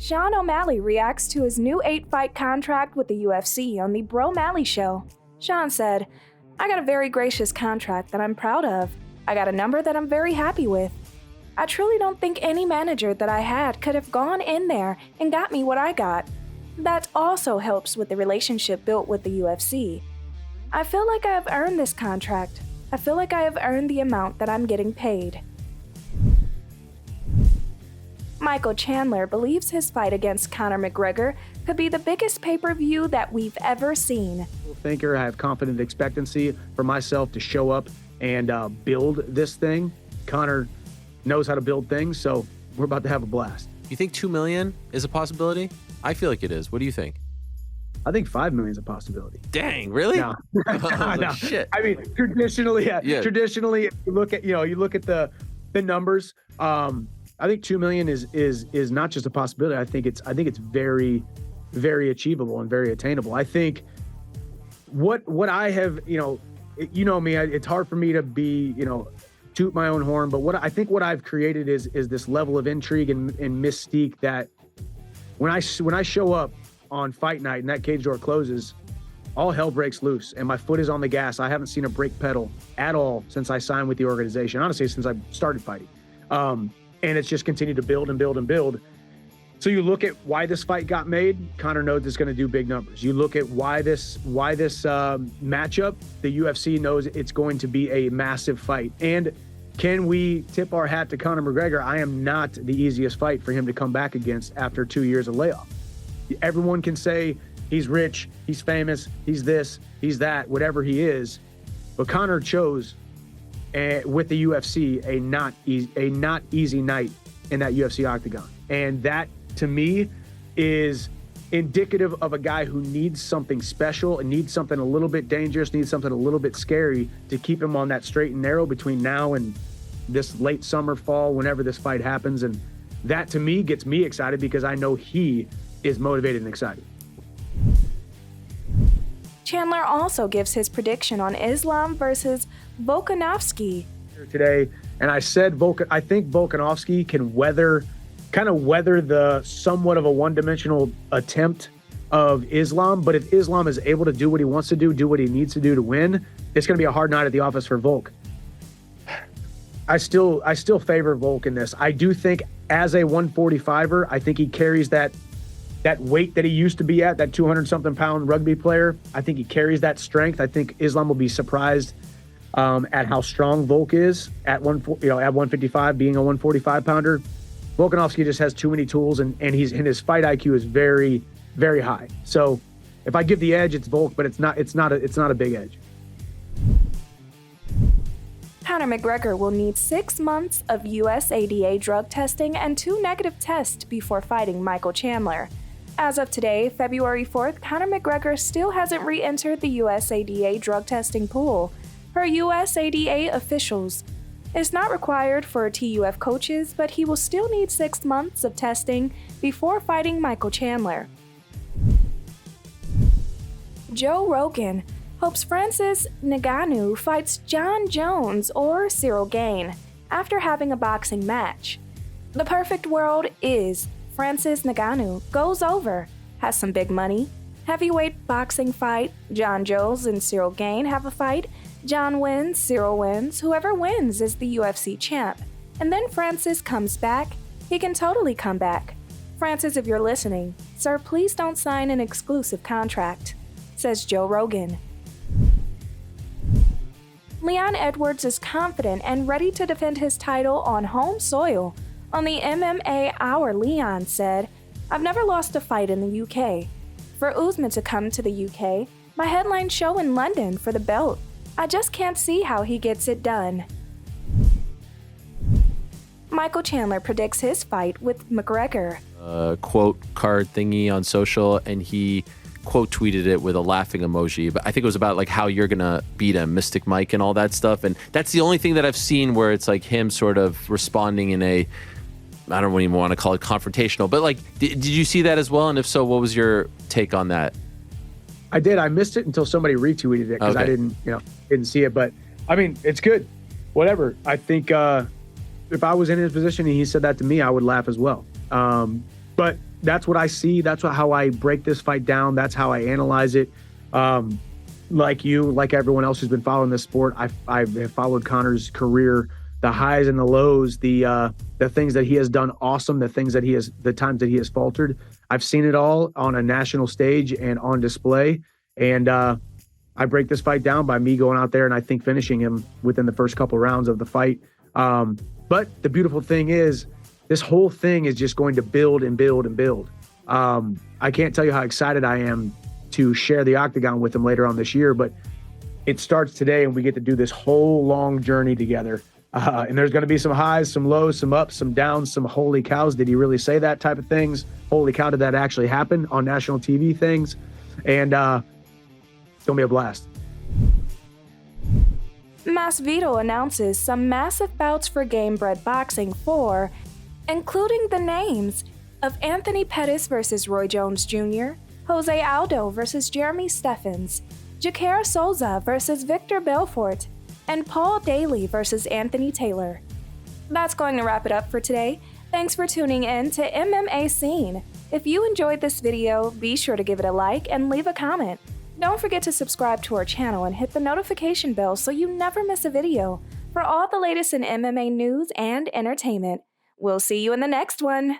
Sean O'Malley reacts to his new 8-fight contract with the UFC on the Bro Malley Show. Sean said, "I got a very gracious contract that I'm proud of. I got a number that I'm very happy with. I truly don't think any manager that I had could have gone in there and got me what I got. That also helps with the relationship built with the UFC. I feel like I have earned this contract. I feel like I have earned the amount that I'm getting paid." Michael Chandler believes his fight against Conor McGregor could be the biggest pay-per-view that we've ever seen. I have confident expectancy for myself to show up and build this thing. Conor knows how to build things, so we're about to have a blast. You think 2 million is a possibility? I feel like it is. What do you think? I think 5 million is a possibility. Dang, really? No. No. Shit. I mean, traditionally, traditionally, if you look at the numbers. I think 2 million is not just a possibility. I think it's very, very achievable and very attainable. I think what I have, me, it's hard for me to be, toot my own horn, but what I've created is this level of intrigue and mystique that when I show up on fight night and that cage door closes, all hell breaks loose and my foot is on the gas. I haven't seen a brake pedal at all since I signed with the organization, honestly, since I started fighting. And it's just continued to build and build and build. So you look at why this fight got made, Conor knows it's going to do big numbers. You look at why this matchup, the UFC knows it's going to be a massive fight. And can we tip our hat to Conor McGregor? I am not the easiest fight for him to come back against after 2 years of layoff. Everyone can say he's rich, he's famous, he's this, he's that, whatever he is. But Conor chose with the UFC a not easy night in that UFC octagon. And that, to me, is indicative of a guy who needs something special and needs something a little bit dangerous, needs something a little bit scary to keep him on that straight and narrow between now and this late summer, fall, whenever this fight happens. And that, to me, gets me excited because I know he is motivated and excited. Chandler also gives his prediction on Islam versus Volkanovski today, and I said I think Volkanovski can weather the somewhat of a one-dimensional attempt of Islam, but if Islam is able to do what he wants to do what he needs to do to win, it's going to be a hard night at the office for Volk. I still favor Volk in this. I do think as a 145er, I think he carries that weight that he used to be at, that 200-something pound rugby player. I think he carries that strength. I think Islam will be surprised at how strong Volk is at 155, being a 145 pounder. Volkanovski just has too many tools, and his fight IQ is very, very high. So if I give the edge, it's Volk, but it's not a big edge. Conor McGregor will need 6 months of USADA drug testing and 2 negative tests before fighting Michael Chandler. As of today, February 4th, Conor McGregor still hasn't re-entered the USADA drug testing pool. Per USADA officials, it's not required for TUF coaches, but he will still need 6 months of testing before fighting Michael Chandler. Joe Rogan hopes Francis Ngannou fights John Jones or Cyril Gane after having a boxing match. The perfect world is Francis Ngannou goes over, has some big money, heavyweight boxing fight, John Jones and Cyril Gane have a fight, John wins, Cyril wins, whoever wins is the UFC champ. And then Francis comes back, he can totally come back. Francis, if you're listening, sir, please don't sign an exclusive contract, says Joe Rogan. Leon Edwards is confident and ready to defend his title on home soil. On the MMA Hour, Leon said, "I've never lost a fight in the UK. For Usman to come to the UK, my headline show in London for the belt. I just can't see how he gets it done." Michael Chandler predicts his fight with McGregor. Quote card thingy on social, and he quote tweeted it with a laughing emoji, but I think it was about like how you're gonna beat him, Mystic Mike and all that stuff. And that's the only thing that I've seen where it's like him sort of responding in a, I don't even want to call it confrontational, but like, did you see that as well? And if so, what was your take on that? I did. I missed it until somebody retweeted it because Okay. I didn't see it. But I mean, it's good. Whatever. I think if I was in his position and he said that to me, I would laugh as well. But that's what I see. That's how I break this fight down. That's how I analyze it. Like you, like everyone else who's been following this sport, I have followed Conor's career, the highs and the lows, the things that he has done awesome, the times that he has faltered. I've seen it all on a national stage and on display. And I break this fight down by me going out there and I think finishing him within the first couple rounds of the fight. But the beautiful thing is, this whole thing is just going to build and build and build. I can't tell you how excited I am to share the octagon with him later on this year, but it starts today and we get to do this whole long journey together. And there's going to be some highs, some lows, some ups, some downs, some holy cows, did he really say that type of things? Holy cow, did that actually happen on national TV things? And it's going to be a blast. Masvidal announces some massive bouts for Gamebred Boxing 4, including the names of Anthony Pettis versus Roy Jones Jr., Jose Aldo versus Jeremy Stephens, Jaquer Souza versus Victor Belfort, and Paul Daly versus Anthony Taylor. That's going to wrap it up for today. Thanks for tuning in to MMA Scene. If you enjoyed this video, be sure to give it a like and leave a comment. Don't forget to subscribe to our channel and hit the notification bell so you never miss a video. For all the latest in MMA news and entertainment, we'll see you in the next one.